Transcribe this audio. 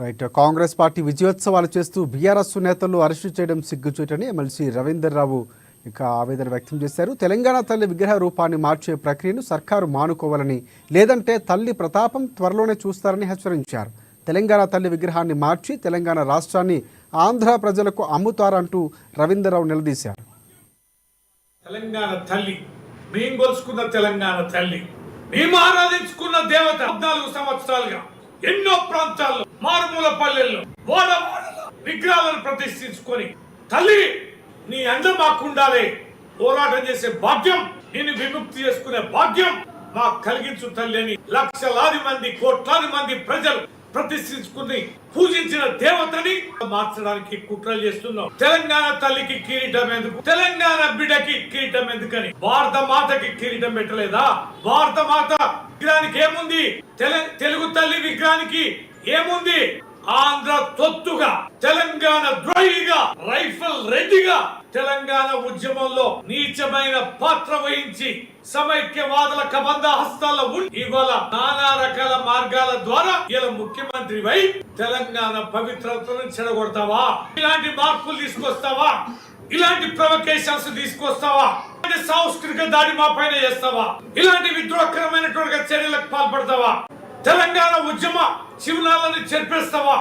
Right. Congress party విజయోత్సవాలు చేస్తూ BRS నేతలు arrest చేయడం సిగ్గుచేటని ఎమ్మెల్సీ రవీందర్ రావు ఇక ఆవేదన వ్యక్తం చేశారు. తెలంగాణ తల్లి విగ్రహ రూపాన్ని మార్చే ప్రక్రియను సర్కారు మానుకోవాలని, లేదంటే తల్లి ప్రతాపం త్వరలోనే చూస్తారని హెచ్చరించారు. తెలంగాణ తల్లి విగ్రహాన్ని మార్చి తెలంగాణ రాష్ట్రాన్ని ఆంధ్ర ప్రజలకు అమ్ముతారంటూ రవీందర్ రావు నిలదీశారు. తెలంగాణ తల్లి, మేము కొలుసుకున్న తెలంగాణ తల్లి, మేము ఆరాధించుకున్న దేవత 14 సంవత్సరాలుగా ఎన్నో ప్రాంతాల్లో మారుమూల పల్లెల్లో విగ్రహాలను ప్రతిష్ఠించుకొని తల్లి నీ అండ మాకుండాలి, పోరాటం చేసే భాగ్యం, నిన్ను విముక్తి చేసుకునే భాగ్యం మాకు కలిగించు తల్లి అని లక్షలాది మంది కోట్లాది మంది ప్రజలు ప్రతిష్ఠించుకుని పూజించిన దేవతని మార్చడానికి కుట్రలు చేస్తున్నాం. తెలంగాణ తల్లికి కిరీటం ఎందుకు, తెలంగాణ బిడ్డకి కిరీటం ఎందుకని భారత మాతకి కిరీటం పెట్టలేదా? భారత మాత విగ్రహానికి ఏముంది? తెలుగు తల్లి విగ్రహానికి ఏముంది? ఆంధ్ర తొత్తుగా, తెలంగాణ ద్రోహిగా, రైఫల్ రెడ్డిగా తెలంగాణ ఉద్యమంలో నీచమైన పాత్ర వహించి సమైక్యవాదుల కబంధ హస్తాల్లో ఉండి ఇవాళ నానా రకాల మార్గాల ద్వారా ఇలా ముఖ్యమంత్రి వై తెలంగాణ పవిత్రతను చెడగొడతావా? ఇలాంటి మార్పులు తీసుకొస్తావా? ఇలాంటి ప్రొవకేషన్స్ తీసుకొస్తావా? సాంస్కృతిక దాడి మా పైన చేస్తావా? ఇలాంటి విద్రోహకరమైనటువంటి చర్యలకు పాల్పడతావా? తెలంగాణ ఉద్యమ శివనాలను చెరిపేస్తావా?